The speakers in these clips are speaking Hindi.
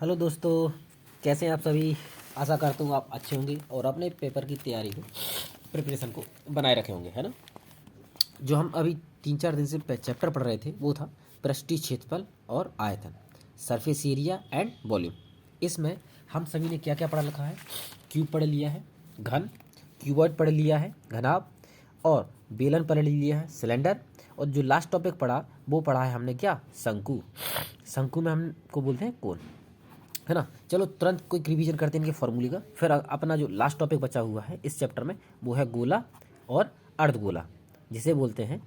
हेलो दोस्तों, कैसे हैं आप सभी। आशा करता हूँ आप अच्छे होंगे और अपने पेपर की तैयारी को, प्रिपरेशन को बनाए रखे होंगे, है ना। जो हम अभी 3-4 दिन से चैप्टर पढ़ रहे थे वो था पृष्ठीय क्षेत्रफल और आयतन, सरफेस एरिया एंड वॉल्यूम। इसमें हम सभी ने क्या क्या पढ़ा रखा है। क्यूब पढ़ लिया है, घन, क्यूबॉइड पढ़ लिया है, घनाभ, और बेलन पढ़ लिया है, सिलेंडर, और जो लास्ट टॉपिक पढ़ा वो पढ़ा है हमने क्या, शंकु। शंकु में हमको बोलते हैं कोण, है ना। चलो तुरंत कोई रिवीजन करते हैं इनके फॉर्मूले का, फिर अपना जो लास्ट टॉपिक बचा हुआ है इस चैप्टर में वो है गोला और अर्धगोला, जिसे बोलते हैं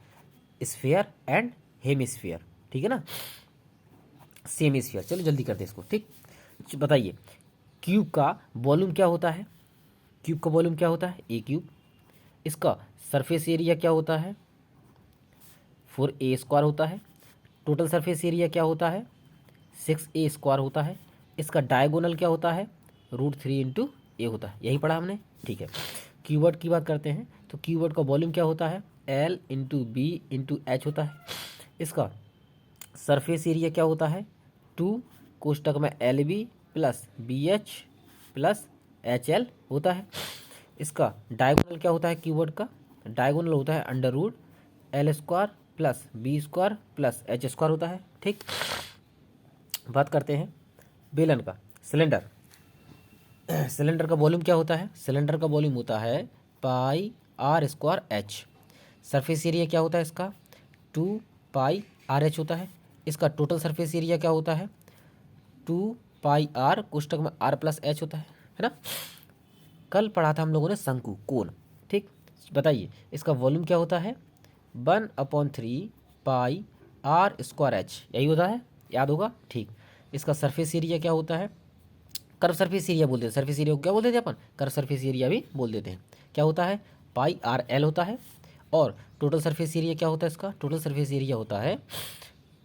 स्फेयर एंड हेमिस्फेयर, ठीक है ना, सेम स्फेयर। चलो जल्दी करते हैं इसको, ठीक। बताइए, क्यूब का वॉल्यूम क्या होता है। क्यूब का वॉल्यूम क्या होता है, ए क्यूब। इसका सरफेस एरिया क्या होता है, 4a² होता है। टोटल सरफेस एरिया क्या होता है, 6a² होता है। इसका डायगोनल क्या होता है, √3 × a होता है। यही पढ़ा हमने, ठीक है। कीवर्ड की बात करते हैं तो कीवर्ड का वॉल्यूम क्या होता है, L × B × H होता है। इसका सरफेस एरिया क्या होता है, 2 कोष्टक में LB plus BH plus HL होता है। इसका डायगोनल क्या होता है, कीवर्ड का डायगोनल होता है √L² plus B² plus H² होता है, ठीक। बात करते हैं बेलन का, सिलेंडर। सिलेंडर का वॉल्यूम क्या होता है, सिलेंडर का वॉल्यूम होता है πr²H। सरफेस एरिया क्या होता है इसका, 2πrH होता है। इसका टोटल सरफेस एरिया क्या होता है, 2πr कोष्टक में r प्लस एच होता है ना। कल पढ़ा था हम लोगों ने शंकु, कोण, ठीक। बताइए इसका वॉल्यूम क्या होता है, 1/3πr²H, यही होता है, याद होगा, ठीक। इसका सरफेस एरिया क्या होता है, कर्व सरफेस एरिया बोलते हैं, सरफेस एरिया को क्या बोलते थे अपन, कर्व सरफेस एरिया भी बोल देते हैं। क्या होता है, πrl होता है। और टोटल सरफेस एरिया क्या होता है इसका, टोटल सरफेस एरिया होता है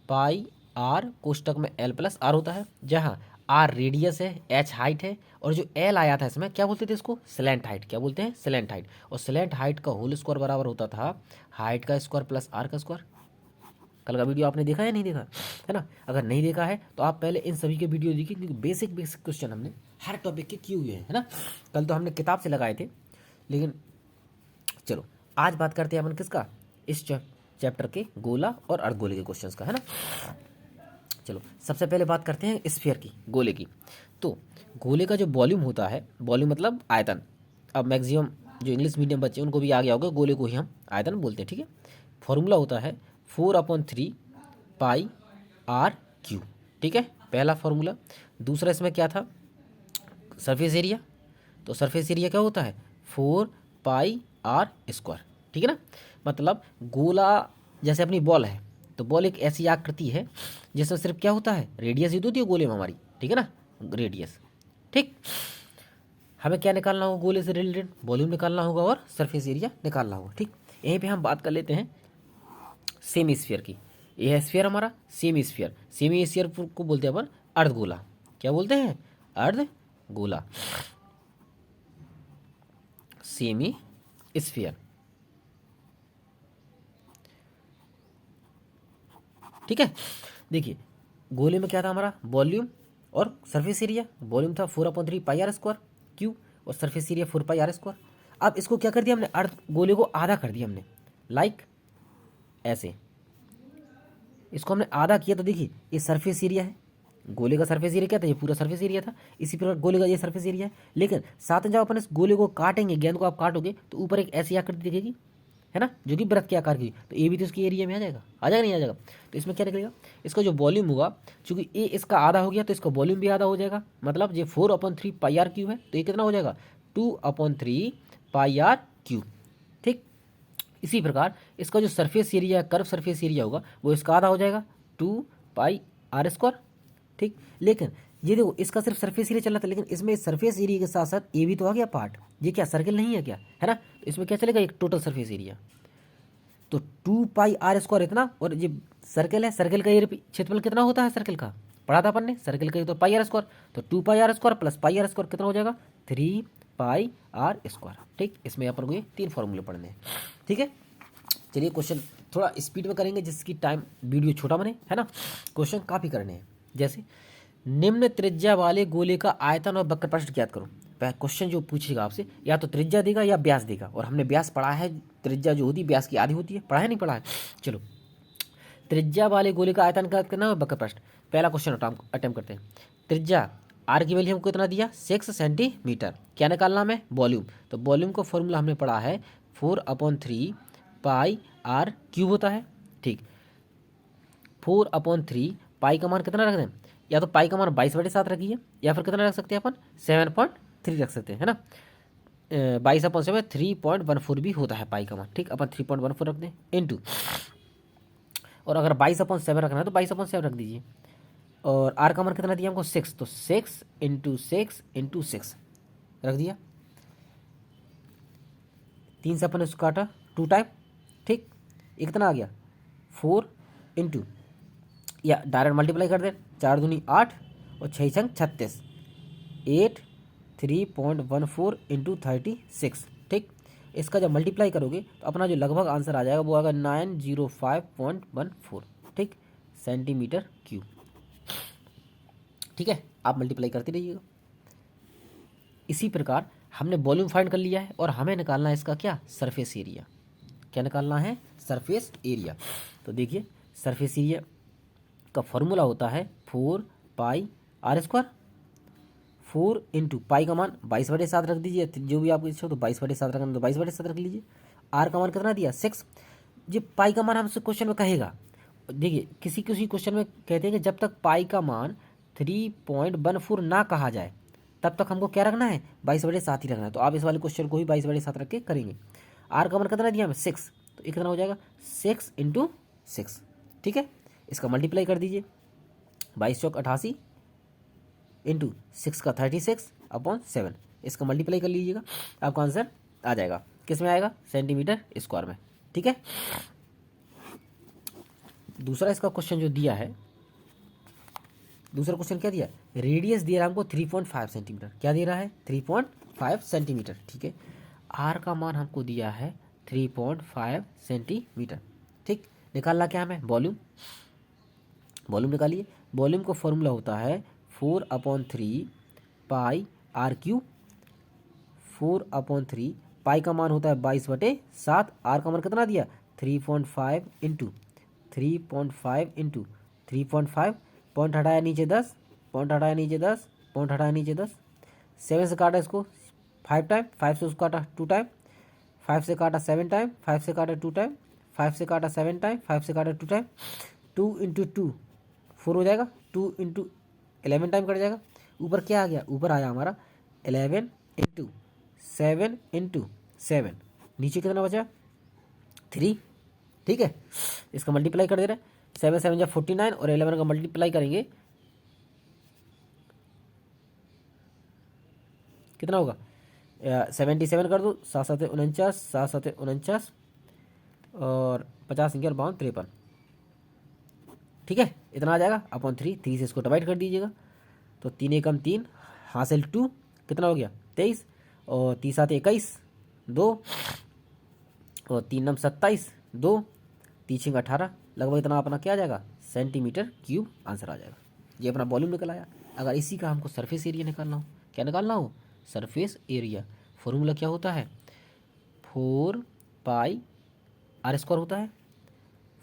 πr कोष्टक में l प्लस r होता है, जहाँ r रेडियस है, h हाइट है, और जो l आया था इसमें क्या बोलते थे इसको, स्लैंट हाइट। क्या बोलते हैं, स्लैंट हाइट। और स्लैंट हाइट का होल स्क्वायर बराबर होता था हाइट का स्क्वायर प्लस r का स्क्वायर। कल का वीडियो आपने देखा या नहीं देखा, है ना। अगर नहीं देखा है तो आप पहले इन सभी के वीडियो देखिए, क्योंकि बेसिक बेसिक क्वेश्चन हमने हर टॉपिक के किए हुए हैं, है ना। कल तो हमने किताब से लगाए थे, लेकिन चलो आज बात करते हैं अपन किसका, इस चैप्टर के गोला और अर्धगोले के क्वेश्चंस का, है ना। चलो सबसे पहले बात करते हैं स्फीयर की, गोले की। तो गोले का जो वॉल्यूम होता है, वॉल्यूम मतलब आयतन। अब मैक्सिमम जो इंग्लिश मीडियम बच्चे उनको भी आ गया होगा, गोले को ही हम आयतन बोलते हैं, ठीक है। फॉर्मूला होता है 4/3πr³, ठीक है, पहला फॉर्मूला। दूसरा इसमें क्या था, सरफेस एरिया। तो सरफेस एरिया क्या होता है, 4πr², ठीक है ना। मतलब गोला जैसे अपनी बॉल है, तो बॉल एक ऐसी आकृति है जिसमें सिर्फ क्या होता है, रेडियस ही तो होती है गोले में हमारी, ठीक है ना, रेडियस, ठीक। हमें क्या निकालना होगा, गोले से रिलेटेड वॉल्यूम निकालना होगा और सरफेस एरिया निकालना होगा, ठीक। यहीं पे हम बात कर लेते हैं सेमी स्फीयर की। ये है स्फीयर हमारा, सेमी स्फीयर। सेमी स्फीयर को बोलते हैं अपन अर्धगोला। क्या बोलते हैं, अर्धगोला, सेमी स्फीयर, ठीक है। देखिए गोले में क्या था हमारा, वॉल्यूम और सरफेस एरिया। वॉल्यूम था 4/3πr² क्यू, और सरफेस एरिया 4πr²। अब इसको क्या कर दिया हमने, अर्ध गोले को आधा कर दिया हमने, लाइक ऐसे। इसको हमने आधा किया तो देखिए ये सरफेस एरिया है, गोले का सरफेस एरिया क्या था, ये पूरा सरफेस एरिया था। इसी प्रकार गोले का ये सरफेस एरिया है। लेकिन साथ में जब अपन इस गोले को काटेंगे, गेंद को आप काटोगे तो ऊपर एक ऐसी आकृति दिखेगी, है ना, जो कि वृत्त के आकार की, तो ये भी तो इसकी एरिया में आ जाएगा, आ जाएगा नहीं आ जाएगा। तो इसमें क्या निकलेगा, इसका जो वॉल्यूम होगा, चूंकि ए इसका आधा हो गया तो इसका वॉल्यूम भी आधा हो जाएगा। मतलब ये 4/3πr³ है, तो ये कितना हो जाएगा, 2/3πr³, ठीक। इसी प्रकार इसका जो surface area, curve surface area होगा, वो इसका आधा हो जाएगा, 2πr², ठीक। लेकिन ये देखो इसका सिर्फ सरफेस एरिया चल रहा था, लेकिन इसमें सरफेस एरिया के साथ साथ ये भी तो आ गया पार्ट। ये क्या सर्कल नहीं है क्या, है ना। तो इसमें क्या चलेगा, एक टोटल सरफेस एरिया। तो 2πr² इतना, और ये सर्कल है, सर्कल का एरिया क्षेत्रफल कितना होता है, सर्कल का पढ़ा था अपन ने, सर्कल का तो πr²। तो 2πr² प्लस πr² कितना हो जाएगा, 3πr², ठीक। इसमें अपन को ये 3 फॉर्मूले पढ़ने हैं, ठीक है। चलिए क्वेश्चन थोड़ा स्पीड में करेंगे जिसकी टाइम वीडियो छोटा बने, है ना। क्वेश्चन काफ़ी करने हैं। जैसे निम्न त्रिज्या वाले गोले का आयतन और वक्र प्रस्थ ज्ञात करो। क्वेश्चन जो पूछेगा आपसे या तो त्रिज्या देगा या व्यास देगा, और हमने व्यास पढ़ा है, त्रिज्या जो होती है व्यास की आधी होती है, पढ़ा है नहीं पढ़ा है। चलो, त्रिज्या वाले गोले का आयतन ज्ञात करना है और वक्र प्रस्थ। पहला क्वेश्चन अटेम्प्ट करते हैं। त्रिज्या आर की वैल्यू हमको कितना दिया 6 सेंटीमीटर, क्या निकालना हमें वॉल्यूम, तो वॉल्यूम का फॉर्मूला हमने पढ़ा है 4/3 पाई आर क्यूब होता है। ठीक, 4/3 पाई का मान कितना रख दें, या तो पाई का मान 22/7 रखिए, या फिर कितना रख सकते हैं अपन 7.3 रख सकते हैं, है ना। 22/7 3.14 भी होता है पाई का मान। ठीक, अपन 3.14 रख दें इनटू, और अगर 22/7 रखना है तो 22/7 रख दीजिए। और आर का मान कितना दिया हमको 6, तो 6 इंटू 6 इंटू 6 रख दिया। 3 से अपन इसको काटा 2 टाइम। ठीक, ये कितना आ गया 4 इंटू, या डायरेक्ट मल्टीप्लाई कर दें, 4 दूनी 8 और 6 छंग 36, 8 3.14 इंटू 36। ठीक, इसका जब मल्टीप्लाई करोगे तो अपना जो लगभग आंसर आ जाएगा वो आएगा 905.14। ठीक, सेंटीमीटर क्यूब। ठीक है, आप मल्टीप्लाई करते रहिएगा। इसी प्रकार हमने वॉल्यूम फाइंड कर लिया है और हमें निकालना है इसका क्या सरफेस एरिया। क्या निकालना है सरफेस एरिया। तो देखिए सरफेस एरिया का फॉर्मूला होता है 4 pi r square. 4 into pi का मान 22/7 रख दीजिए, जो भी आपको इच्छा हो, तो 22/7 रखना तो 22/7 रख लीजिए। आर का मान कितना दिया 6। जो पाई का मान हमसे क्वेश्चन में कहेगा, देखिए किसी किसी क्वेश्चन में कहते हैं कि जब तक पाई का मान 3.14 ना कहा जाए तब तक हमको क्या रखना है 22/7 ही रखना है। तो आप इस वाले क्वेश्चन को ही 22/7 रख के करेंगे। आर का मान कितना दिया हमें 6, तो ये कितना हो जाएगा 6 इंटू 6। ठीक है, इसका मल्टीप्लाई कर दीजिए, 22 चौक 88 इंटू 6 का 36/7, इसका मल्टीप्लाई कर लीजिएगा, आपका आंसर आ जाएगा। किस में आएगा सेंटीमीटर स्क्वायर में। ठीक है, दूसरा इसका क्वेश्चन जो दिया है, दूसरा क्वेश्चन क्या दिया, रेडियस दिया हमको 3.5 सेंटीमीटर। क्या दे रहा है 3.5 सेंटीमीटर। ठीक है, आर का मान हमको दिया है 3.5 सेंटीमीटर। ठीक, निकालना क्या हमें वॉल्यूम। वॉल्यूम निकालिए, वॉल्यूम का फॉर्मूला होता है 4/3 पाई आर क्यूब। 4/3 पाई का मान होता है 22/7, आर का मान कितना दिया 3.5 इंटू 3.5 इंटू 3.5, पॉइंट हटाया नीचे 10, पॉइंट हटाया नीचे 10, पॉइंट हटाया नीचे 10, 7 से काटा इसको 5 टाइम, 5 से उसको काटा 2 टाइम, 5 से काटा 7 टाइम, 5 से काटा 2 टाइम, 5 से काटा 7 टाइम, 5 से काटा 2 टाइम, 2 इंटू 2 4 हो जाएगा, 2 इंटू 11 टाइम कट जाएगा। ऊपर क्या आ गया, ऊपर आया हमारा 11 इंटू 7 इंटू 7, नीचे कितना बचा 3। ठीक है, इसका मल्टीप्लाई कर दे रहे हैं, 7 7 49 और 11 का मल्टीप्लाई करेंगे कितना होगा 77 कर दो, 7 7 49, 7 7 49 और 50 5 52 53। ठीक है, इतना आ जाएगा अपॉन 3 से इसको डिवाइड कर दीजिएगा, तो 3 एकम 3 हासिल 2 कितना हो गया 23, और 3 7 21 2 और 3 9 27 2 3 18, लगभग इतना अपना क्या आ जाएगा सेंटीमीटर क्यूब आंसर आ जाएगा। ये अपना वॉल्यूम निकल आया। अगर इसी का हमको सरफेस एरिया निकालना हो, क्या निकालना हो सरफेस एरिया, फॉर्मूला क्या होता है 4 पाई आर स्क्वायर होता है।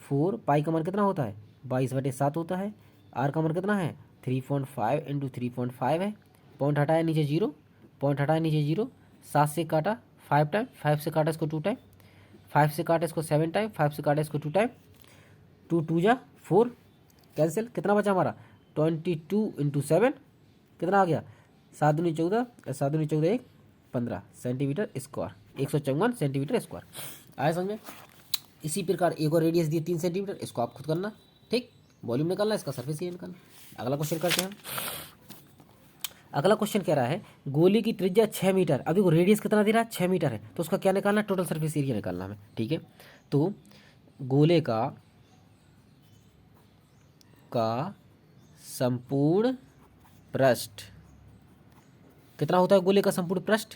4 पाई का मान कितना होता है 22/7 होता है। आर का मान कितना है 3.5 इंटू 3.5 है, पॉइंट हटाया नीचे 0, पॉइंट हटाया नीचे 0, 7 से काटा 5 टाइम, 5 से काटा इसको 2 टाइम, 5 से काटा इसको 7 टाइम, 5 से काटा इसको 2 टाइम, 2 2 जा 4 कैंसिल, कितना बचा हमारा 22 इंटू 7 कितना आ गया 7 दूनी 14, 7 दूनी 14 1 15 सेंटीमीटर स्क्वायर, 154 सेंटीमीटर स्क्वायर। आया समझ में। इसी प्रकार एक और रेडियस दी 3 सेंटीमीटर, इसको आप खुद करना। ठीक, वॉल्यूम निकालना, इसका सरफेस एरिया निकालना। अगला क्वेश्चन करते हैं हम। अगला क्वेश्चन कह रहा है गोली की त्रिज्या 6 मीटर, अभी वो रेडियस कितना दे रहा है 6 मीटर है, तो उसका क्या निकालना है टोटल सरफेस एरिया निकालना हमें। ठीक है, तो गोले का संपूर्ण पृष्ठ कितना होता है, गोले का संपूर्ण पृष्ठ,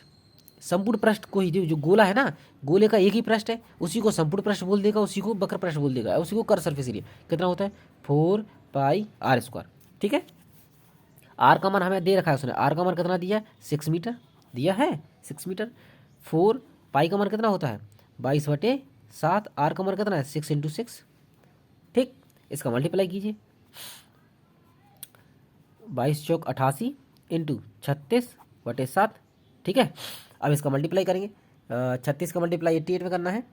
संपूर्ण पृष्ठ को ही जो गोला है ना, गोले का एक ही पृष्ठ है, उसी को संपूर्ण पृष्ठ बोल देगा, उसी को वक्र पृष्ठ बोल देगा, उसी को कर सरफेस एरिया कितना होता है 4 पाई आर स्क्वायर। ठीक है, आर का मान हमें दे रखा है उसने, आर का मान कितना दिया है 6 मीटर दिया है 6 मीटर। 4 पाई का मान कितना होता है 22/7, आर का मान कितना है 6 × 6। ठीक, इसका मल्टीप्लाई कीजिए 22 चौक 88 इंटू 36/7। ठीक है, अब इसका मल्टीप्लाई करेंगे 36 का मल्टीप्लाई 88 में करना है।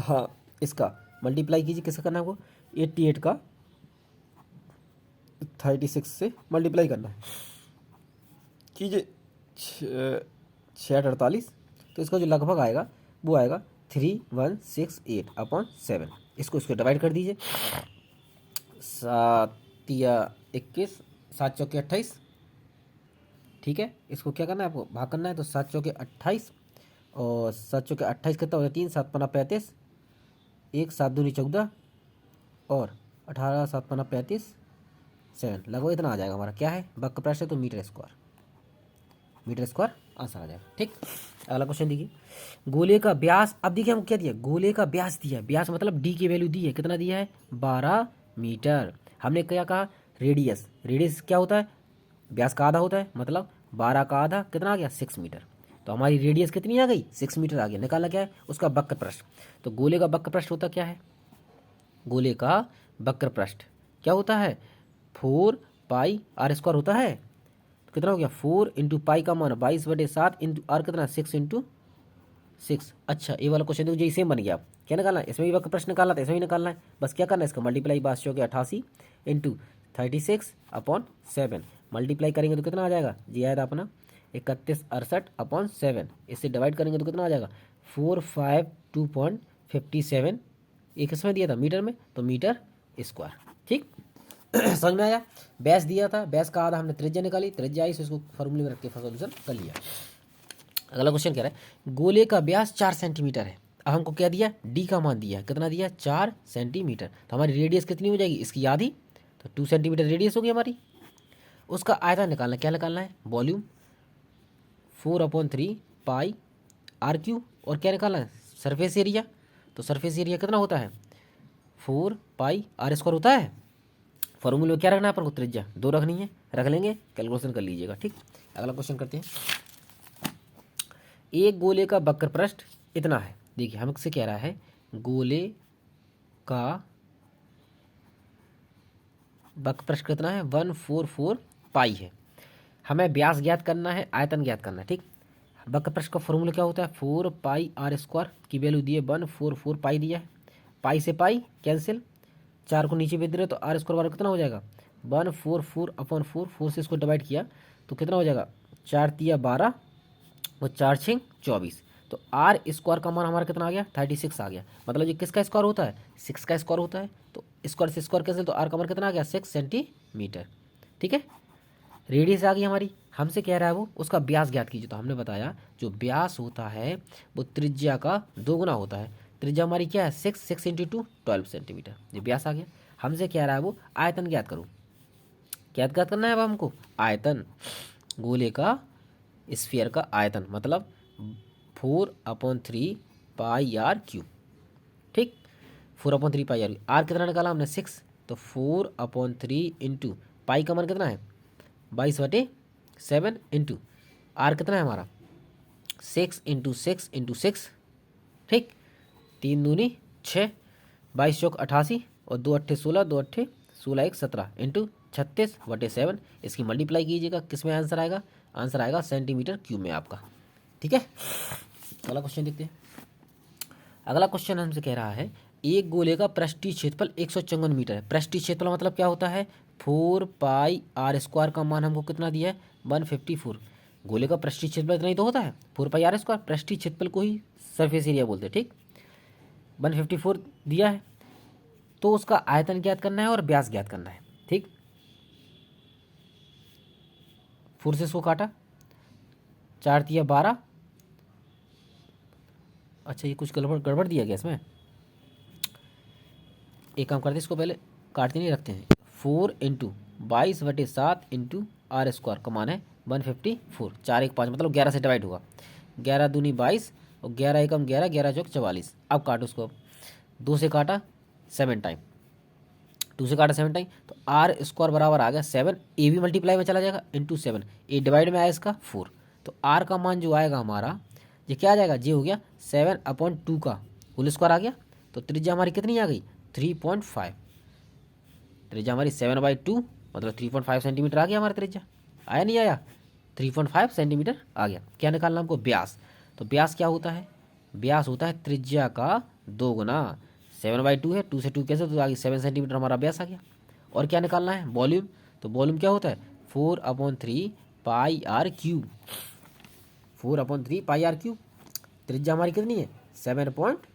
हाँ, इसका मल्टीप्लाई कीजिए, किसका करना है आपको 88 का 36 से मल्टीप्लाई करना है, कीजिए 6/48। तो इसका जो लगभग आएगा वो आएगा 3168/7। इसको डिवाइड कर दीजिए 7 या 21, 7 चौके 28। ठीक है, इसको क्या करना है आपको भाग करना है, तो 7 चौके 28 और 7 चौके 28 कितना होता है 3, 7 पन्ना 35, 1 7 दूनी 14 और 18 7 पन्ना 35 7, लगभग इतना आ जाएगा हमारा। क्या है वक्र प्रश्न है तो मीटर स्क्वायर आंसर आ जाएगा। ठीक, अगला क्वेश्चन देखिए, गोले का व्यास। अब देखिए हम क्या दिया, गोले का व्यास दिया, व्यास मतलब डी की वैल्यू दी है, कितना दिया है 12 मीटर। हमने क्या कहा रेडियस, रेडियस क्या होता है व्यास का आधा होता है, मतलब 12 का आधा कितना आ गया 6 मीटर। तो हमारी रेडियस कितनी आ गई 6 मीटर आ गया। निकालना क्या है उसका वक्र पृष्ठ। तो गोले का वक्र पृष्ठ होता क्या है, गोले का वक्र पृष्ठ क्या होता है 4πr² होता है। तो कितना हो गया 4 इंटू पाई का मान 22/7 इंटू आर कितना 6 × 6। अच्छा, ये वाला क्वेश्चन देखो, सेम बन गया। क्या निकालना है, इसमें भी वक्र प्रश्न निकालना था, इसमें भी निकालना है। बस क्या करना है इसका मल्टीप्लाई 22 चौके 88 इंटू 36/7 मल्टीप्लाई करेंगे तो कितना आ जाएगा जी आया था अपना 3168/7। इससे डिवाइड करेंगे तो कितना आ जाएगा 452.57। एक इसमें दिया था मीटर में, तो मीटर स्क्वायर। ठीक समझ में आया। बैस दिया था, बैस का आधा हमने त्रिज्या निकाली, त्रिज्या आई, इसको फॉर्मूले में रख के सोल्यूशन कर लिया। अगला क्वेश्चन कह रहा है गोले का व्यास 4 सेंटीमीटर है। अब हमको क्या दिया डी का मान दिया, कितना दिया 4 सेंटीमीटर। तो हमारी रेडियस कितनी हो जाएगी इसकी आधी, तो 2 सेंटीमीटर रेडियस होगी हमारी। उसका आयतन निकालना, क्या निकालना है वॉल्यूम 4/3 पाई r³ और क्या निकालना है सरफेस एरिया। तो सरफेस एरिया कितना होता है 4πr² होता है। फॉर्मूले में क्या रखना है अपन को त्रिज्या 2 रखनी है, रख लेंगे, कैलकुलेशन कर लीजिएगा। ठीक, अगला क्वेश्चन करते हैं। एक गोले का वक्र पृष्ठ इतना है। देखिए हमसे कह रहा है गोले का वक्र पृष्ठ कितना है 144 पाई है। हमें व्यास ज्ञात करना है, आयतन ज्ञात करना है। ठीक, वक्र पृष्ठ का फॉर्मूला क्या होता है 4πr² की वैल्यू दी है 144 पाई दिया है। पाई से पाई कैंसिल, 4 को नीचे भेज दे रहे तो r² वाला कितना हो जाएगा 144/4, 4 से इसको डिवाइड किया तो कितना हो जाएगा 4 तिया 12 और 4 6 24। तो r² का मान हमारा कितना आ गया 36 आ गया। मतलब ये किसका स्क्वायर होता है 6 का स्क्वायर होता है। तो स्क्वायर से स्क्वायर कैंसिल, तो r का मान कितना आ गया 6 सेंटीमीटर। ठीक है, रेडियस आ गई हमारी। हमसे कह रहा है वो उसका व्यास ज्ञात कीजिए। तो हमने बताया जो व्यास होता है वो त्रिज्या का 2 गुना होता है। त्रिज्या हमारी क्या है 6 × 2 12 सेंटीमीटर, ये व्यास आ गया। हमसे कह रहा है वो आयतन ज्ञात करो। क्या ज्ञात करना है अब हमको आयतन, गोले का स्फीयर का आयतन, मतलब 4/3 पाई r³। ठीक, 4/3 पाई r, आर कितना निकाला हमने 6, तो 4/3 इंटू पाई का मान कितना है 22/7 इंटू आर कितना है हमारा 6 × 6 × 6। ठीक, 3 दूनी 6, 22 चौक 88 और 2 अट्ठे 16, 2 अट्ठे 16 1 17 इंटू 36/7। इसकी मल्टीप्लाई कीजिएगा, किस में आंसर आएगा, आंसर आएगा सेंटीमीटर क्यूब में आपका। ठीक है, अगला क्वेश्चन देखते हैं। अगला क्वेश्चन हमसे कह रहा है एक गोले का पृष्ठीय क्षेत्रफल 154 मीटर है। पृष्ठीय क्षेत्रफल मतलब क्या होता है 4πr² का मान हमको कितना दिया है 154। गोले का पृष्ठीय क्षेत्रफल इतना ही तो होता है 4πr²। पृष्ठीय क्षेत्रफल को ही सरफेस एरिया बोलते हैं। ठीक, 154 दिया है, तो उसका आयतन ज्ञात करना है और व्यास ज्ञात करना है। ठीक, 4 से इसको काटा, 4 तिया 12। अच्छा, ये कुछ गड़बड़ दिया गया इसमें। एक काम करते हैं, इसको पहले काटते नहीं रखते हैं। 4 इंटू 22/7 इंटू r² का मान है 154। 4 1 5 मतलब 11 से डिवाइड होगा। 11 दूनी 22 और 11 एकम 11, 11 चौक 44। अब काटो उसको, 2 से काटा 7 टाइम, 2 से काटा 7 टाइम, तो आर स्क्वायर बराबर आ गया 7, ए भी मल्टीप्लाई में चला जाएगा इंटू 7, ए डिवाइड में आया इसका 4, तो आर का मान जो आएगा हमारा ये क्या आ जाएगा, जे हो गया 7/2 का होल स्क्वायर आ गया। तो त्रिज्या हमारी कितनी आ गई 3.5, त्रिज्या हमारी 7/2 मतलब 3.5 सेंटीमीटर आ गया हमारा त्रिज्या, आया नहीं आया, 3.5 सेंटीमीटर आ गया। क्या निकालना हमको, व्यास। तो व्यास क्या होता है, व्यास होता है त्रिज्या का 2 गुना, 7/2 है, 2 से 2 कैसे, तो आगे 7 सेंटीमीटर हमारा व्यास आ गया। और क्या निकालना है, वॉल्यूम। तो वॉल्यूम क्या होता है 4/3 pi r cube, 4/3 pi r cube. त्रिज्या हमारी कितनी है 7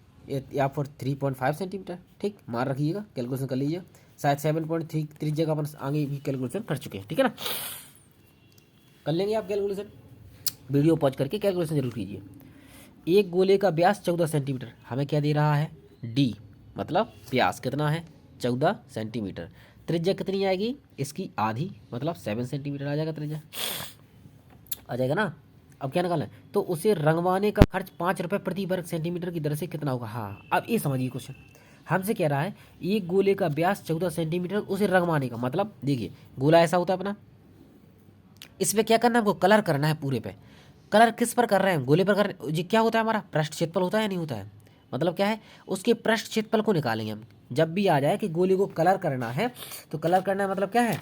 या फिर 3.5 सेंटीमीटर, ठीक, मार रखिएगा, कैलकुलेशन कर लीजिए। शायद 7.3 त्रिज्या का अपन आगे भी कैलकुलेशन कर चुके हैं, ठीक है ना, कर लेंगे आप कैलकुलेशन, वीडियो पॉज करके कैलकुलेशन जरूर कीजिए। एक गोले का व्यास 14 सेंटीमीटर, हमें क्या दे रहा है डी, मतलब व्यास कितना है 14 सेंटीमीटर। त्रिज्या कितनी आएगी इसकी आधी, मतलब 7 सेंटीमीटर आ जाएगा त्रिज्या, आ जाएगा ना। अब क्या निकालना है, तो उसे रंगवाने का खर्च 5 रुपये प्रति वर्ग सेंटीमीटर की दर से कितना होगा। हाँ, अब ये समझिए क्वेश्चन हमसे कह रहा है एक गोले का व्यास 14 सेंटीमीटर, उसे रंगवाने का मतलब, देखिए गोला ऐसा होता है अपना, इस पे क्या करना है हमको, कलर करना है पूरे पे। कलर किस पर कर रहे हैं, गोले पर कर रहे हैं। ये क्या होता है हमारा पृष्ठ क्षेत्रफल होता है या नहीं होता है, मतलब क्या है उसके पृष्ठ क्षेत्रफल को निकालेंगे हम। जब भी आ जाए कि गोले को कलर करना है, तो कलर करना है मतलब क्या है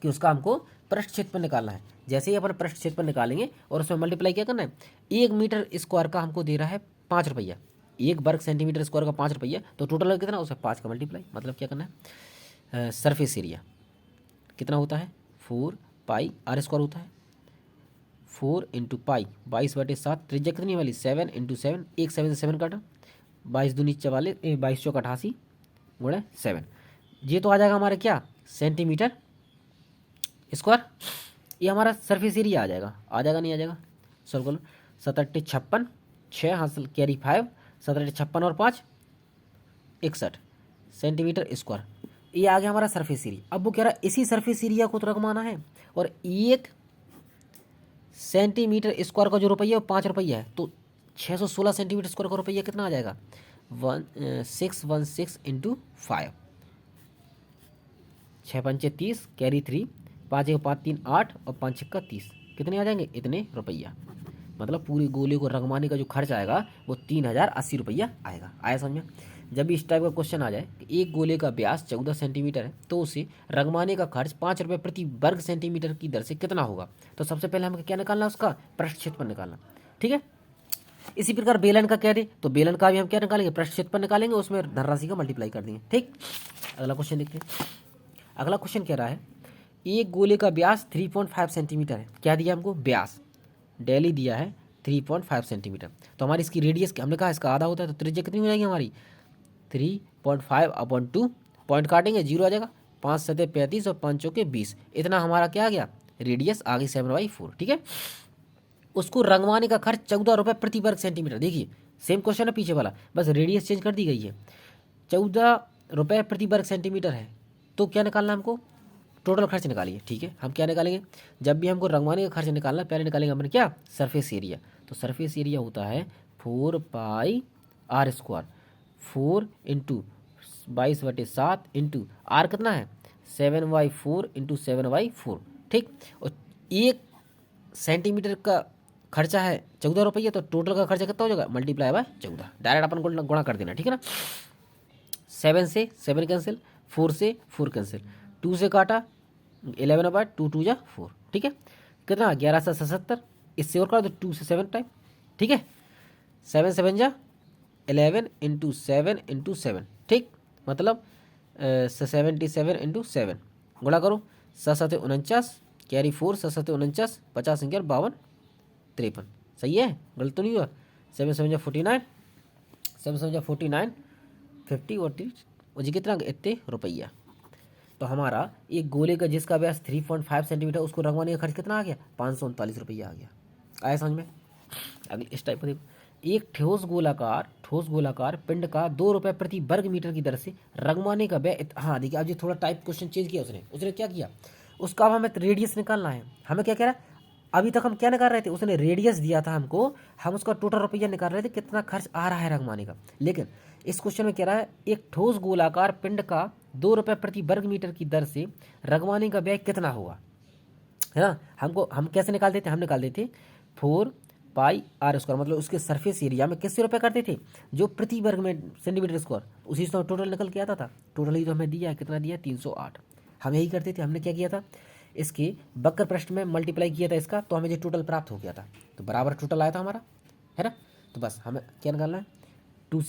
कि उसका हमको पृष्ठ क्षेत्रफल निकालना है। जैसे ही अपन पृष्ठ क्षेत्रफल निकालेंगे और उसमें मल्टीप्लाई क्या करना है, 1 मीटर स्क्वायर का हमको दे रहा है 5 रुपया, 1 वर्ग सेंटीमीटर स्क्वायर का 5 रुपया, तो टोटल कितना उसमें 5 का मल्टीप्लाई, मतलब क्या करना है, सरफेस एरिया कितना होता है 4 पाई आर स्क्वायर होता है, 4 इंटू पाई 22/7, त्रिज्या कितनी वाली 7 इंटू 7, एक 7 से 7 काटा, 22 दूनी 44, 22 चौक 88 गुणे 7, ये तो आ जाएगा हमारे क्या सेंटीमीटर स्क्वायर। ये हमारा सरफेस एरिया आ जाएगा नहीं आ जाएगा, सॉल्व कर लो। 7×8 = 56, 6 हासिल कैरी 5, 7×8 = 56 और 5 = 61 सेंटीमीटर स्क्वायर। ये आ गया हमारा सरफेस एरिया। अब वो कह रहा है इसी सरफेस एरिया को तो रकमाना है, और 1 सेंटीमीटर स्क्वायर का जो रुपया वो 5 रुपया है, तो 616 सेंटीमीटर स्क्वायर का रुपया कितना आ जाएगा 616 इंटू 5, 6×5 = 30 कैरी 3, 5×1 = 3 8 और 5×6 = 30, कितने आ जाएंगे इतने रुपया। मतलब पूरी गोले को रंगवाने का जो खर्च आएगा वो 3080 रुपया आएगा। आया समझ में। जब भी इस टाइप का क्वेश्चन आ जाए कि एक गोले का व्यास 14 सेंटीमीटर है, तो उसे रंगवाने का खर्च 5 रुपये प्रति वर्ग सेंटीमीटर की दर से कितना होगा, तो सबसे पहले हमें क्या निकालना है उसका पृष्ठ क्षेत्रफल निकालना, ठीक है। इसी प्रकार बेलन का कह दे तो बेलन का भी हम क्या निकालेंगे पृष्ठ क्षेत्रफल निकालेंगे, उसमें धनराशि का मल्टीप्लाई कर देंगे, ठीक। अगला क्वेश्चन देखते हैं। अगला क्वेश्चन कह रहा है एक गोले का व्यास 3.5 सेंटीमीटर है, क्या दिया हमको व्यास, डेली दिया है 3.5 सेंटीमीटर, तो हमारी इसकी रेडियस हमने कहा इसका आधा होता है, तो त्रिज्या कितनी हो जाएगी हमारी 3.5/2, पॉइंट काटेंगे 0 आ जाएगा, 5×7 = 35 और 5×4 = 20, इतना हमारा क्या आ गया रेडियस आ गई 7/4, ठीक है। उसको रंगवाने का खर्च 14 रुपये प्रति वर्ग सेंटीमीटर, देखिए सेम क्वेश्चन है पीछे वाला, बस रेडियस चेंज कर दी गई है। 14 रुपये प्रति वर्ग सेंटीमीटर है, तो क्या निकालना हमको टोटल खर्च निकालिए, ठीक है। हम क्या निकालेंगे, जब भी हमको रंगवाने का खर्च निकालना पहले निकालेंगे हमने क्या सरफेस एरिया, तो सरफेस एरिया होता है 4 pi r square, 4 into 22/7 into r कितना है 7/4 इंटू 7/4, ठीक। और 1 सेंटीमीटर का खर्चा है 14 रुपये, तो टोटल का खर्चा कितना हो जाएगा मल्टीप्लाई बाय 14, डायरेक्ट अपन को गुणा कर देना, ठीक है ना। 7 से 7 कैंसिल, 4 से 4 कैंसिल, 2 से काटा 11/2, 2 = 4, ठीक है। कितना 1177, इससे और काटा तो 2 से 7 टाइम, ठीक है। 7 7 = 11 इंटू 7 इंटू 7, ठीक, मतलब 77 इंटू 7 गुणा करो, 7×7 = 49 कैरी 4, 7×7 = 49, 50 × 52 53, सही है, गलत तो नहीं हुआ। 7 7 = 49, 7 7 = 49, 50 और 30 और जी कितना इतने रुपया। तो हमारा एक गोले का जिसका व्यास 3.5 सेंटीमीटर, उसको रंगवाने का खर्च कितना आ गया 539 रुपया आ गया। आया समझ में। अगले इस टाइप का देखो, एक ठोस गोलाकार पिंड का 2 रुपये प्रति वर्ग मीटर की दर से रंगवाने का व्यय, हाँ देखिए अब ये थोड़ा टाइप क्वेश्चन चेंज किया उसने क्या किया, उसका अब हमें रेडियस निकालना है। हमें क्या कह रहा है, अभी तक हम क्या निकाल रहे थे, उसने रेडियस दिया था हमको, हम उसका टोटल रुपया निकाल रहे थे कितना खर्च आ रहा है रंगवाने का। लेकिन इस क्वेश्चन में कह रहा है एक ठोस गोलाकार पिंड का ₹2 प्रति वर्ग मीटर की दर से रंगवाने का व्यय कितना होगा, है ना। हम कैसे निकाल देते, हम निकाल देते 4πr², मतलब उसके सरफेस एरिया में किससे रुपये करते थे, जो प्रति वर्ग में सेंटीमीटर स्क्वायर, उसी से तो टोटल निकल के आता था। टोटल ही तो हमें दिया है, कितना दिया है 308। हम यही करते थे, हमने क्या किया था, इसके वक्र पृष्ठ में मल्टीप्लाई किया था इसका, तो हमें जो टोटल प्राप्त हो गया था, तो बराबर टोटल आया था हमारा, है ना। तो बस हमें क्या निकालना है, 2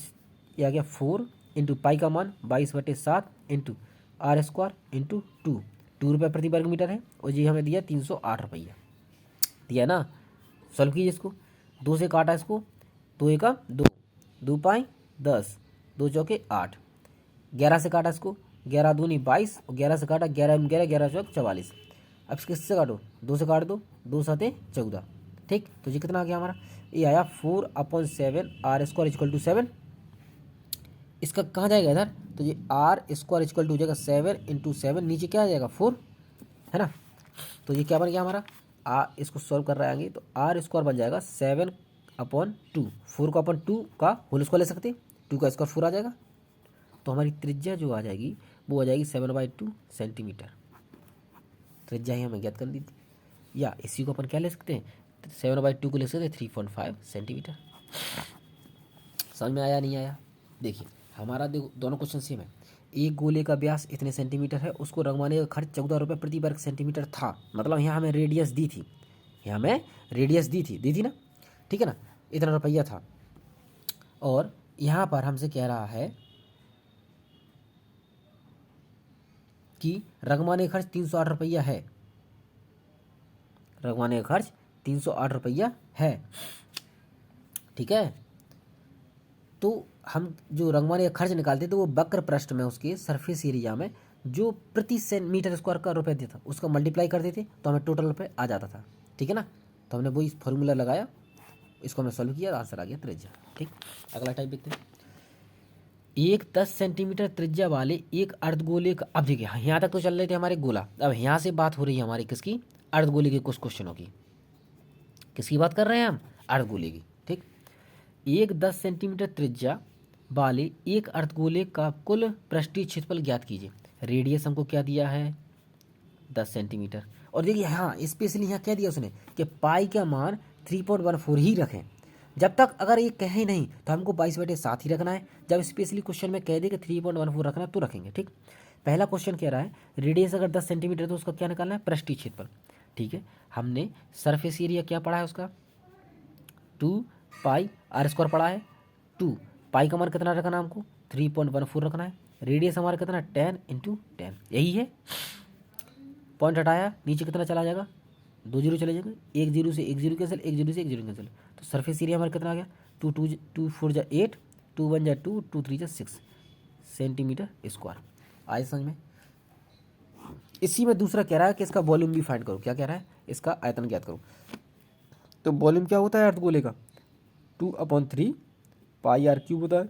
ये आ गया 4 इंटू पाई का मान 22/7 इंटू r² इंटू 2 रुपये प्रति वर्ग मीटर है, और जी हमें दिया 308 रुपया दिया ना। सॉल्व कीजिए इसको, 2 से काटा इसको, 2 एका 2, 2 पाई 10, 2 चौके 8, 11 से काटा इसको, 11 दूनी 22, और 11 से काटा 11 में 11, 11 चौक 44। अब किससे काटो, 2 से काट दो, 2 7 14। ठीक, तो ये कितना आ गया हमारा, ये आया 4/7 r² = 7। इसका कहाँ जाएगा इधर, तो ये r² हो जाएगा 7 × 7, नीचे क्या आ जाएगा 4, है ना। तो ये क्या बन गया हमारा, इसको सॉल्व कर रहे आएंगे तो r² बन जाएगा 7/2, 4 को अपन 2 का होल स्क्वायर ले सकते, 2 का स्क्वायर 4 आ जाएगा। तो हमारी त्रिज्या जो आ जाएगी वो आ जाएगी 7/2 सेंटीमीटर। त्रिज्या ही हमें ज्ञात कर दी थी, या इसी को अपन क्या ले सकते हैं, 7/2 को ले सकते हैं 3.5 सेंटीमीटर। समझ में आया नहीं आया, देखिए हमारा देखो दोनों क्वेश्चन सेम है। एक गोले का व्यास इतने सेंटीमीटर है, उसको रंगवाने का खर्च 14 रुपये प्रति वर्ग सेंटीमीटर था, मतलब यहाँ हमें रेडियस दी थी, यहाँ हमें रेडियस दी थी ना, ठीक है ना, इतना रुपया था। और यहाँ पर हमसे कह रहा है कि रंगवाने का खर्च 308 रुपया है, रंगवाने का खर्च 308 रुपया है, ठीक है। तो हम जो रंगवाने का खर्च निकालते तो वो वक्र पृष्ठ में उसके सरफेस एरिया में जो प्रति मीटर स्क्वायर का रुपये देता उसका मल्टीप्लाई कर देते, तो हमें टोटल रुपये आ जाता था, ठीक है ना। तो हमने वही फॉर्मूला लगाया, इसको हमने सॉल्व किया, आंसर आ गया त्रिज्या। ठीक, अगला टाइप देखते हैं। एक 10 सेंटीमीटर त्रिज्या वाले एक अर्धगोले का, अब देखिए यहाँ तक तो चल रहे थे हमारे गोला, अब यहाँ से बात हो रही है हमारी किसकी, अर्धगोले के कुछ क्वेश्चनों की। किसकी बात कर रहे हैं हम, अर्धगोले की। ठीक, एक 10 सेंटीमीटर त्रिज्या वाले एक अर्धगोले का कुल पृष्ठीय क्षेत्रफल ज्ञात कीजिए। रेडियस हमको क्या दिया है 10 सेंटीमीटर, और देखिए हाँ स्पेशली यहाँ क्या दिया उसने कि पाई का मान 3.14 ही रखें। जब तक अगर ये कहे नहीं तो हमको 22/7 ही रखना है, जब स्पेशली क्वेश्चन में कह दे कि 3.14 रखना तो रखेंगे। ठीक, पहला क्वेश्चन कह रहा है रेडियस अगर 10 सेंटीमीटर तो उसका क्या निकालना है, पृष्ठीय क्षेत्रफल। ठीक है, हमने सरफेस एरिया क्या पढ़ा है उसका 2πr² पढ़ा है, 2 पाई का मान कितना रखना है हमको 3.14 रखना है, रेडियस हमारा कितना 10 × 10, यही है। पॉइंट हटाया, नीचे कितना चला जाएगा 2 जीरो चले जाएंगे, 1 0 से 1 0 कैंसिल, 1 0 से 1 0 कैंसिल, तो सरफेस एरिया हमारा कितना आ गया 2 4 जा 8, 2 1 जा 2, 2 3 जा 6 सेंटीमीटर स्क्वायर। आए समझ में। इसी में दूसरा कह रहा है कि इसका वॉल्यूम भी फाइंड करो, क्या कह रहा है, इसका आयतन ज्ञात करो। तो वॉल्यूम क्या होता है अर्धगोले का 2/3 πr³ होता है,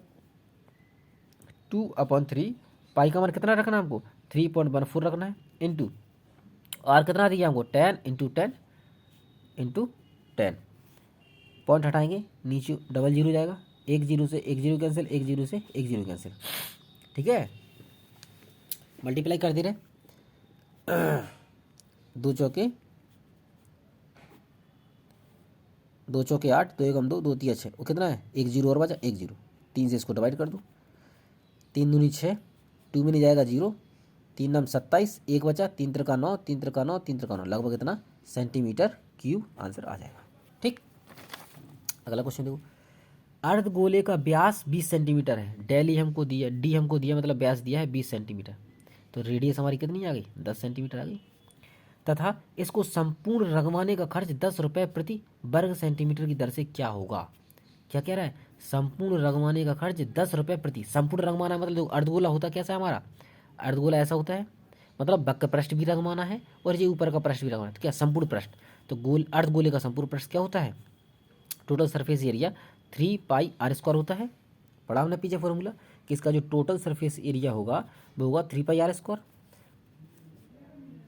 2/3 पाई का मान कितना रखना है हमको 3.14 रखना है, इंटू आर कितना दिया हमको 10 × 10 × 10। पॉइंट हटाएंगे, नीचे डबल जीरो जाएगा, 1 0 से 1 0 कैंसिल, 1 0 से 1 0 कैंसिल। ठीक है, मल्टीप्लाई कर दे रहे 2 चौके 8, 2 1 2, 2 3 6, वो कितना है 1 0 और बचा 1 0, 3 से इसको डिवाइड कर दो, 3 दूनी 6, 2 में नहीं जाएगा 0, 3 9 27, 1 बचा, 3 3 9, 3 3 9, 3 3 9, लगभग इतना सेंटीमीटर क्यूब आंसर आ जाएगा। ठीक, अगला क्वेश्चन देखो। अर्धगोले का व्यास 20 सेंटीमीटर है, डी हमको दिया मतलब व्यास दिया है 20 सेंटीमीटर, तो रेडियस हमारी कितनी आ गई 10 सेंटीमीटर आ गई, तथा इसको संपूर्ण रंगवाने का खर्च 10 रुपये प्रति वर्ग सेंटीमीटर की दर से क्या होगा। क्या कह रहा है, संपूर्ण रंगवाने का खर्च 10 रुपये प्रति, संपूर्ण रंगवाना मतलब अर्धगोला होता कैसा है हमारा, अर्धगोला ऐसा होता है मतलब वक्र पृष्ठ भी रंगवाना है और ये ऊपर का पृष्ठ भी रंगवाना है, तो क्या संपूर्ण पृष्ठ, तो अर्धगोले का संपूर्ण पृष्ठ क्या होता है, टोटल सरफेस एरिया 3πr² होता है। पढ़ा हमने पीछे फॉर्मूला कि इसका जो टोटल सरफेस एरिया होगा वो होगा 3πr²,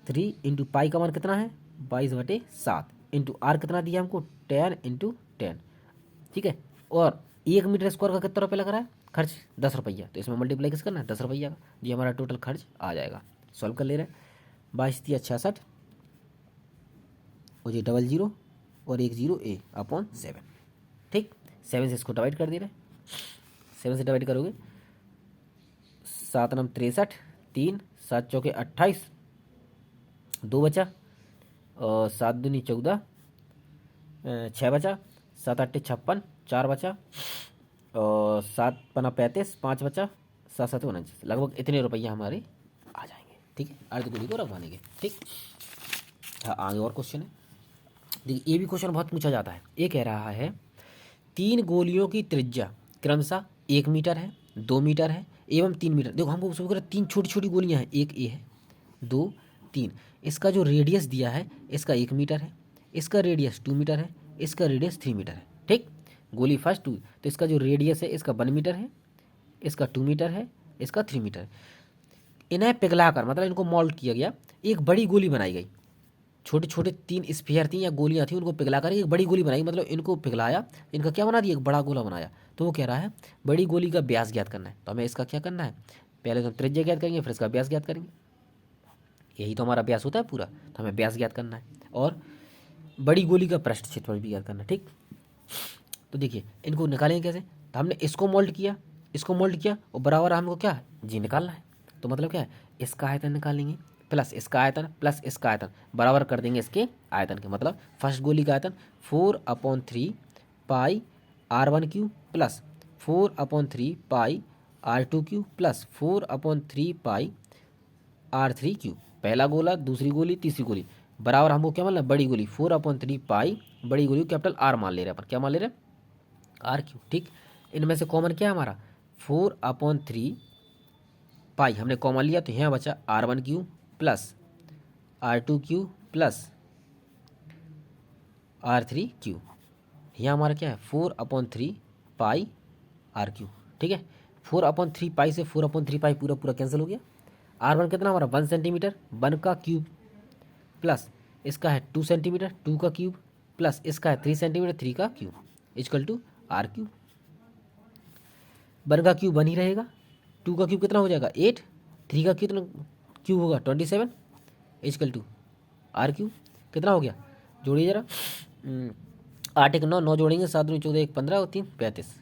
3 × पाई का मान कितना है 22/7 इंटू आर कितना दिया हमको 10 × 10। ठीक है, और 1 मीटर स्क्वायर का कितना रुपये लग रहा है खर्च 10 रुपया, तो इसमें मल्टीप्लाई किस करना है 10 रुपया का, ये हमारा टोटल खर्च आ जाएगा। सॉल्व कर ले रहे हैं। 22×66 और ये 00 और 10A/7। ठीक, 7 से इसको डिवाइड कर दे रहे हैं। 7 से डिवाइड करोगे 7 9 63, 3 7 चौके 28, 2 बचा, और 7 दूनी 14, 6 बचा, 7 8 56, 4 बचा, और 7 पना 35, 5 बचा, 7 7 49, लगभग इतने रुपये हमारे आ जाएंगे। ठीक है, अर्धगोली को रखवाने के। ठीक, हाँ आगे और क्वेश्चन है। देखिए ये भी क्वेश्चन बहुत पूछा जाता है। ये कह रहा है 3 गोलियों की त्रिज्या क्रमशः 1 मीटर है, 2 मीटर है एवं 3 मीटर। देखो हमको उसमें 3 छोटी छोटी गोलियां हैं, एक ए है, 2 3। इसका जो रेडियस दिया है इसका 1 मीटर है, इसका रेडियस 2 मीटर है, इसका रेडियस 3 मीटर है। ठीक, गोली फर्स्ट 2, तो इसका जो रेडियस है इसका 1 मीटर है, इसका 2 मीटर है, इसका 3 मीटर है। इन्हें पिघलाकर, मतलब इनको मोल्ड किया गया, एक बड़ी गोली बनाई गई। छोटे छोटे 3 स्फीयर थी या गोलियां थी, उनको पिघलाकर एक बड़ी गोली बनाई, मतलब इनको पिघलाया, इनका क्या बना दिया, एक बड़ा गोला बनाया। तो वो कह रहा है बड़ी गोली का व्यास ज्ञात करना है। तो हमें इसका क्या करना है, पहले तो त्रिज्या ज्ञात करेंगे, फिर इसका व्यास ज्ञात करेंगे। यही तो हमारा व्यास होता है पूरा, तो हमें व्यास ज्ञात करना है और बड़ी गोली का पृष्ठ क्षेत्रफल भी ज्ञात करना है। ठीक, तो देखिए इनको निकालेंगे कैसे, तो हमने इसको मोल्ड किया, इसको मोल्ड किया, और बराबर हमको क्या जी निकालना है। तो मतलब क्या है, इसका आयतन निकालेंगे प्लस इसका आयतन प्लस इसका आयतन बराबर कर देंगे इसके आयतन के। मतलब फर्स्ट गोली का आयतन 4/3 पाई r1³ प्लस 4/3 पाई r2³ प्लस 4/3 पाई r3³। पहला गोला, दूसरी गोली, तीसरी गोली, बराबर हमको क्या मानना है, बड़ी गोली 4/3 पाई, बड़ी गोली कैपिटल R मान ले रहे हैं अपन, क्या मान ले रहे हैं r3। ठीक, इनमें से कॉमन क्या है हमारा 4/3 पाई, हमने कॉमन लिया तो यहाँ बचा r1³ plus r2³ plus r3³। यहाँ हमारा क्या है 4/3 पाई r3। ठीक है, 4/3 पाई से 4/3 पाई पूरा पूरा कैंसिल हो गया। r1 कितना हमारा 1 सेंटीमीटर, 1 का क्यूब प्लस इसका है 2 सेंटीमीटर, 2 का क्यूब प्लस इसका है 3 सेंटीमीटर, 3 का क्यूब इक्वल टू r3। 1 का क्यूब 1 ही रहेगा, 2 का क्यूब कितना हो जाएगा 8, 3 का कितना क्यूब होगा 27 इक्वल टू r3। कितना हो गया, जोड़िए जरा, 8 1 9, 9 जोड़ेंगे 7 2 14 1 15 और 3 35।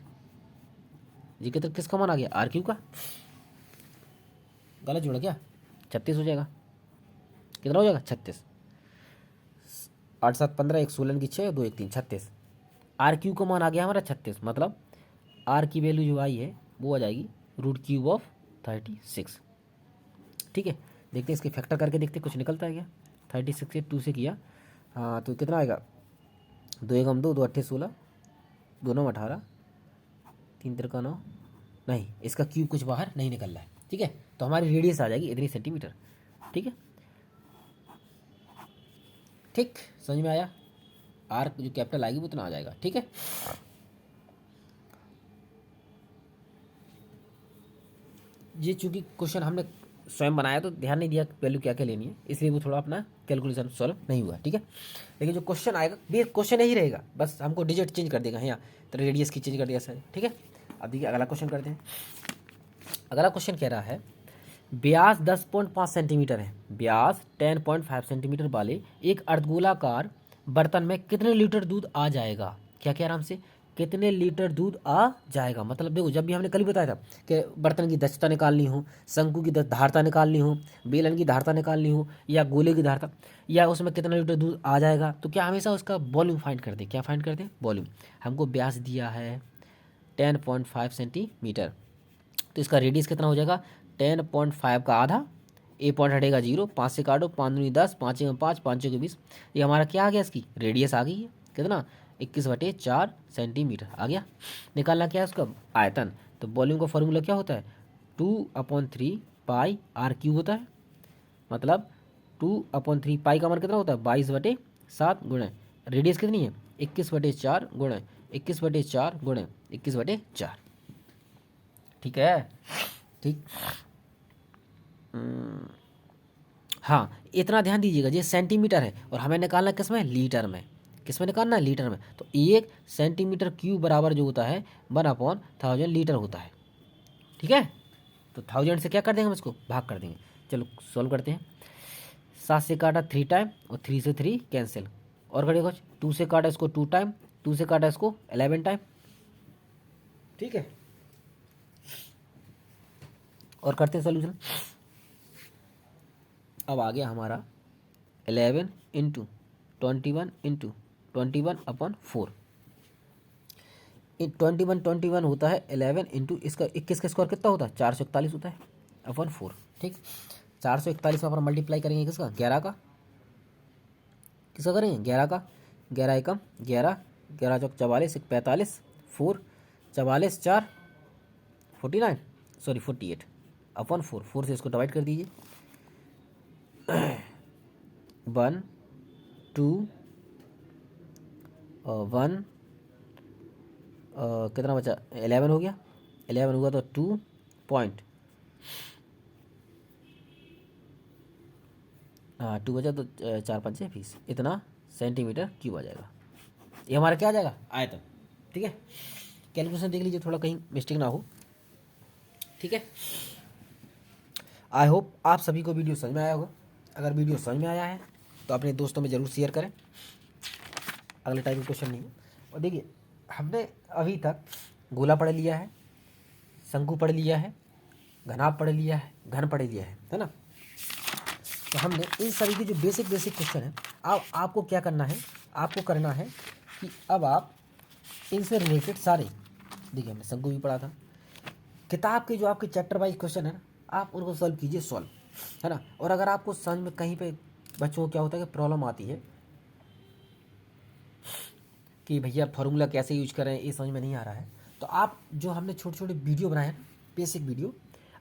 जी कितना किसका मान आ गया r3 का, गलत जोड़ा क्या, 36 हो जाएगा। कितना हो जाएगा 36, 8 7 15, 1 16 की 6, 2 1 3 36। r3 का मान आ गया हमारा 36, मतलब r की वैल्यू जो आई है वो आ जाएगी √3/36। ठीक है, देखते हैं इसके फैक्टर करके देखते कुछ निकलता है क्या। 36 से 2 से किया, हाँ तो कितना आएगा 2 1 2, 2 8 16, 2 9 18, 3 3 9, नहीं इसका क्यूब कुछ बाहर नहीं निकल रहा है। ठीक है, तो हमारी रेडियस आ जाएगी इतनी सेंटीमीटर। ठीक है, ठीक समझ में आया, आर जो कैपिटल आएगी वो उतना आ जाएगा। ठीक है, ये चूंकि क्वेश्चन हमने स्वयं बनाया तो ध्यान नहीं दिया वैल्यू क्या क्या लेनी है, इसलिए वो थोड़ा अपना कैलकुलेशन सॉल्व नहीं हुआ। ठीक है, लेकिन जो क्वेश्चन आएगा बेस क्वेश्चन यही रहेगा, बस हमको डिजिट चेंज कर देगा यहाँ, तो रेडियस की चेंज कर दिया सर। ठीक है, अब देखिए अगला क्वेश्चन करते हैं। अगला क्वेश्चन कह रहा है व्यास 10.5 सेंटीमीटर है, व्यास 10.5 सेंटीमीटर वाले एक अर्धगोलाकार बर्तन में कितने लीटर दूध आ जाएगा। क्या कह रहा हमसे, कितने लीटर दूध आ जाएगा। मतलब देखो जब भी हमने कल ही बताया था कि बर्तन की दक्षता निकालनी हो, शंकु की धारता निकालनी हो, बेलन की धारता निकालनी हो या गोले की धारता, या उसमें कितना लीटर दूध आ जाएगा, तो क्या हमेशा उसका वॉल्यूम फाइंड करते हैं। क्या फाइंड करते हैं, वॉल्यूम। हमको व्यास दिया है 10.5 सेंटीमीटर, तो इसका रेडियस कितना हो जाएगा 10.5 का आधा, ए पॉइंट हटेगा 0, 5 से काटो, 5 दूनी 10, 5 1 5, 5 6 20, ये हमारा क्या आ गया, इसकी रेडियस आ गई है कितना 21/4 सेंटीमीटर आ गया। निकालना क्या है उसका आयतन, तो वॉल्यूम का फॉर्मूला क्या होता है 2/3 पाई r³ होता है। मतलब 2/3 पाई का मान कितना होता है 22/7 गुणे रेडियस कितनी है 21/4 गुणे 21/4 गुणे 21/4। ठीक है, ठीक। हाँ इतना ध्यान दीजिएगा, ये सेंटीमीटर है और हमें निकालना किस में, लीटर में। किस में निकालना है, लीटर में। तो 1 सेंटीमीटर क्यूब बराबर जो होता है 1/1000 लीटर होता है। ठीक है। तो 1000 से क्या कर देंगे हम इसको भाग कर देंगे। चलो सॉल्व करते हैं। 7 से काटा 3 टाइम और 3 से 3 कैंसिल, और करिए कुछ 2 से काटा इसको 2 टाइम, 2 से काटा इसको 11 टाइम, ठीक है। और करते हैं सोल्यूशन। अब आ गया हमारा 11 इंटू 21 इंटू 21/4। 21 होता है 11 इंटू इसका 21 का स्क्वायर कितना होता है 441 होता है अपन 4, ठीक। 441 में अपन मल्टीप्लाई करेंगे किसका 11 का, किसका करेंगे 11 का, 11 एकम 11, 11 चौक 44, 1 45, 4 44 4 49 सॉरी 48 अपन 4, 4 से इसको डिवाइड कर दीजिए। 1 2 1 कितना बचा 11 हो गया, 11 हुआ तो 2 पॉइंट 2 बचा तो 4 5 20 इतना सेंटीमीटर क्यूब आ जाएगा। ये हमारा क्या आ जाएगा आयतन, ठीक है। कैलकुलेशन देख लीजिए थोड़ा कहीं मिस्टेक ना हो, ठीक है। आई होप आप सभी को वीडियो समझ में आया होगा। अगर वीडियो समझ में आया है तो अपने दोस्तों में ज़रूर शेयर करें। अगले टाइप का क्वेश्चन नहीं है। और देखिए हमने अभी तक गोला पढ़ लिया है, शंकु पढ़ लिया है, घनाभ पढ़ लिया है, घन पढ़ लिया है ना। तो हमने इन सभी के जो बेसिक क्वेश्चन है, अब आपको क्या करना है, आपको करना है कि अब आप इनसे रिलेटेड सारे, देखिए हमने शंकु भी पढ़ा था, किताब के जो आपके चैप्टर वाइज क्वेश्चन है ना आप उनको सॉल्व कीजिए, सॉल्व है ना। और अगर आपको समझ में कहीं पे बच्चों को क्या होता है कि प्रॉब्लम आती है कि भैया फार्मूला कैसे यूज करें ये समझ में नहीं आ रहा है, तो आप जो हमने छोटे छोटे वीडियो बनाए हैं बेसिक वीडियो,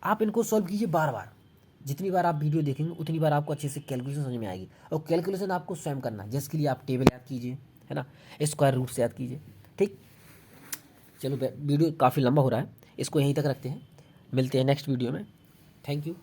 आप इनको सॉल्व कीजिए बार बार। जितनी बार आप वीडियो देखेंगे उतनी बार आपको अच्छे से कैलकुलेशन समझ में आएगी। और कैलकुलेशन आपको स्वयं करना है, जिसके लिए आप टेबल याद कीजिए, है ना, स्क्वायर रूट से याद कीजिए, ठीक। चलो वीडियो काफ़ी लंबा हो रहा है, इसको यहीं तक रखते हैं, मिलते हैं नेक्स्ट वीडियो में। Thank you.